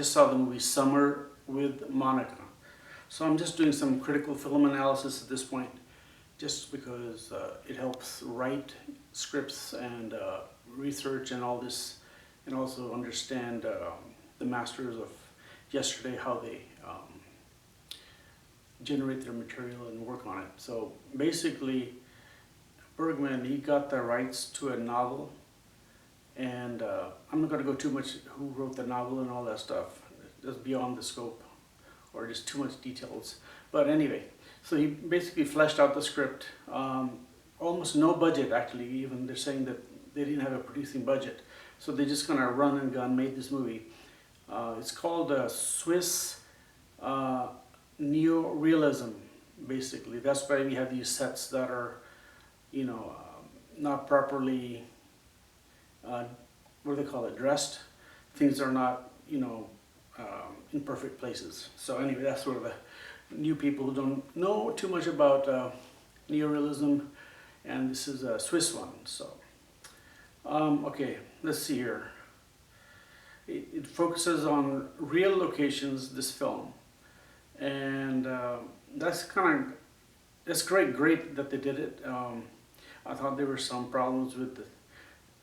Just saw the movie Summer with Monica. So I'm just doing some critical film analysis at this point, just because it helps write scripts and research and all this, and also understand the masters of yesterday, how they generate their material and work on it. So basically, Bergman, he got the rights to a novel, and I'm not going to go too much who wrote the novel and all that stuff. That's beyond the scope, or just too much details. But anyway, so he basically fleshed out the script. Almost no budget, actually. Even they're saying that they didn't have a producing budget, so they just kind of run and gun made this movie. It's called Swiss neorealism. Basically, that's why we have these sets that are, not properly, what do they call it, dressed. Things are not, in perfect places. So anyway, that's sort of the new people who don't know too much about neorealism, and this is a Swiss one. So, okay, let's see here. It focuses on real locations, this film, and that's great that they did it. I thought there were some problems with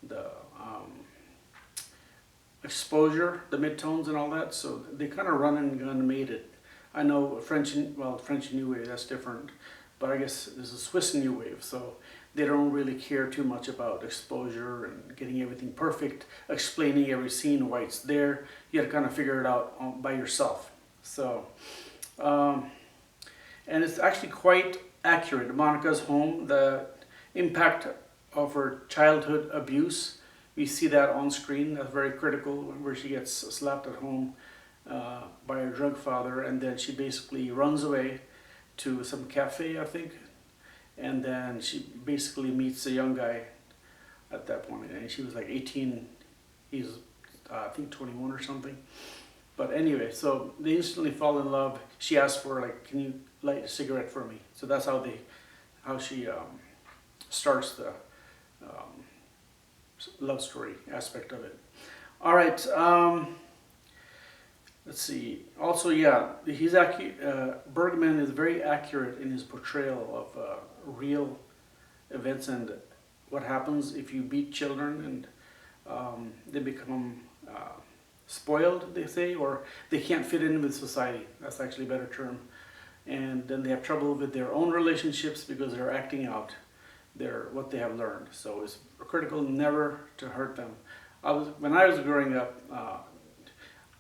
the exposure, the midtones and all that, so they kind of run and gun made it. I know French New Wave, that's different, but I guess this is Swiss New Wave, so they don't really care too much about exposure and getting everything perfect, explaining every scene why it's there. You have to kind of figure it out by yourself. So, and it's actually quite accurate. Monica's home, the impact of her childhood abuse, we see that on screen. That's very critical, where she gets slapped at home by her drug father, and then she basically runs away to some cafe, I think, and then she basically meets a young guy at that point, and she was like 18, he's I think 21 or something. But anyway, so they instantly fall in love. She asks for, like, can you light a cigarette for me? So that's how she starts the love story aspect of it. All right, let's see. Also, yeah, Bergman is very accurate in his portrayal of real events and what happens if you beat children and they become spoiled, they say, or they can't fit in with society. That's actually a better term. And then they have trouble with their own relationships because they're acting out what they have learned. So it's critical never to hurt them. When I was growing up,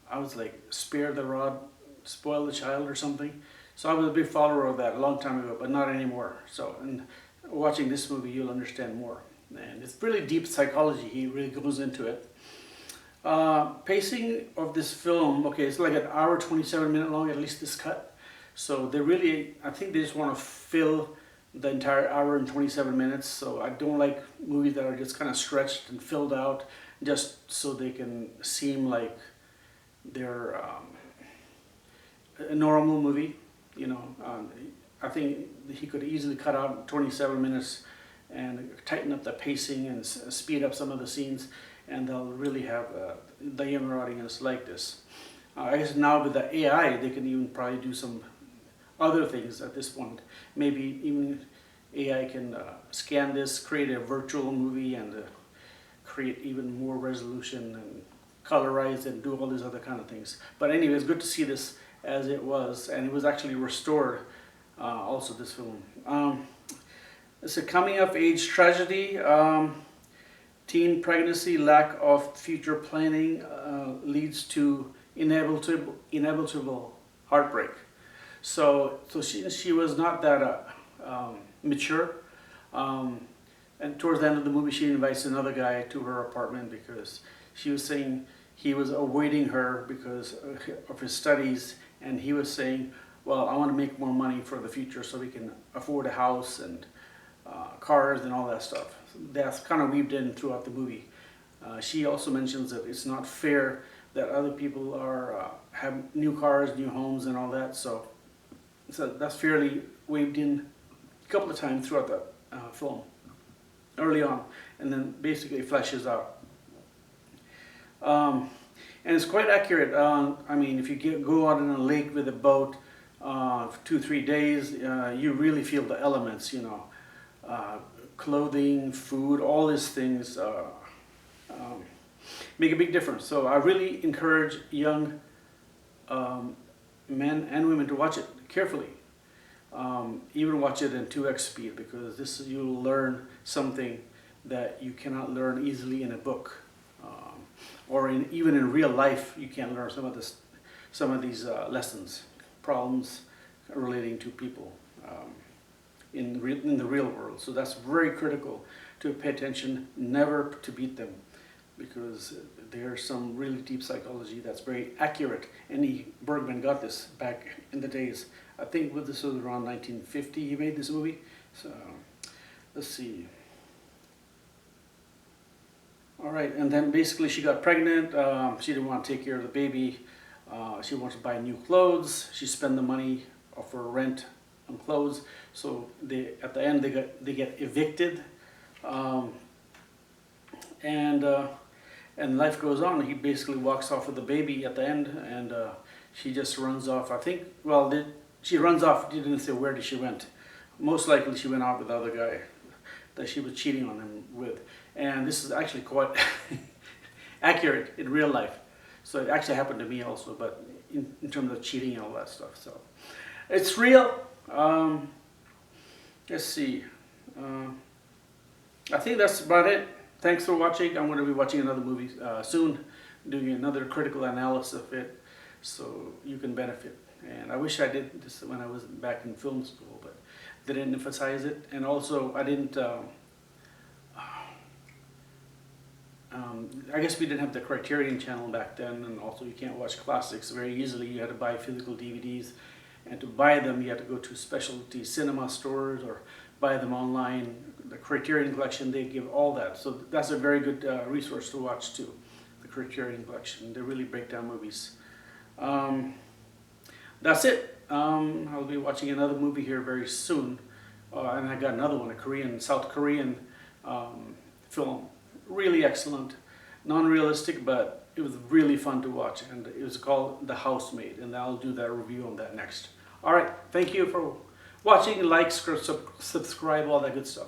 I was like, spare the rod, spoil the child or something. So I was a big follower of that a long time ago, but not anymore. So, and watching this movie, you'll understand more. And it's really deep psychology. He really goes into it. Pacing of this film, okay, it's like an hour, 27-minute long, at least this cut. So they really, I think they just want to fill the entire hour and 27 minutes. So I don't like movies that are just kind of stretched and filled out just so they can seem like they're a normal movie. I think he could easily cut out 27 minutes and tighten up the pacing and speed up some of the scenes, and they'll really have the younger audience like this. I guess now with the AI, they can even probably do some other things at this point. Maybe even AI can scan this, create a virtual movie, and create even more resolution and colorize and do all these other kind of things. But anyway, it's good to see this as it was, and it was actually restored also, this film. It's a coming-of-age tragedy. Teen pregnancy, lack of future planning leads to inevitable heartbreak. So she was not that mature, and towards the end of the movie, she invites another guy to her apartment because she was saying he was avoiding her because of his studies, and he was saying, well, I want to make more money for the future so we can afford a house and cars and all that stuff. That's kind of weaved in throughout the movie. She also mentions that it's not fair that other people have new cars, new homes, and all that. So that's fairly weaved in a couple of times throughout the film, early on, and then basically fleshes out. and it's quite accurate. I mean, if you go out on a lake with a boat for 2-3 days, you really feel the elements, you know, clothing, food, all these things make a big difference. So I really encourage young men and women to watch it carefully. Even watch it in 2x speed, because this you'll learn something that you cannot learn easily in a book, or even in real life. You can't learn some of these lessons, problems relating to people in the real world. So that's very critical to pay attention, never to beat them, because there's some really deep psychology that's very accurate. And Bergman got this back in the days. I think this was around 1950 he made this movie. So let's see. All right, and then basically she got pregnant. She didn't want to take care of the baby. She wanted to buy new clothes. She spent the money for rent on clothes. So at the end they get evicted, and life goes on. He basically walks off with the baby at the end, and she just runs off. I think, well, she runs off. She didn't say where she went. Most likely she went out with the other guy that she was cheating on him with. And this is actually quite accurate in real life. So it actually happened to me also, but in terms of cheating and all that stuff. So it's real. Let's see. I think that's about it. Thanks for watching. I'm going to be watching another movie soon, doing another critical analysis of it, so you can benefit. And I wish I did this when I was back in film school, but didn't emphasize it. And also I didn't, I guess we didn't have the Criterion channel back then, and also you can't watch classics very easily. You had to buy physical DVDs, and to buy them you had to go to specialty cinema stores or buy them online. The Criterion collection, they give all that. So that's a very good resource to watch too, the Criterion collection. They really break down movies. That's it. I'll be watching another movie here very soon. And I got another one, a South Korean film. Really excellent. Non-realistic, but it was really fun to watch. And it was called The Housemaid. And I'll do that review on that next. All right. Thank you for watching. Like, subscribe, all that good stuff.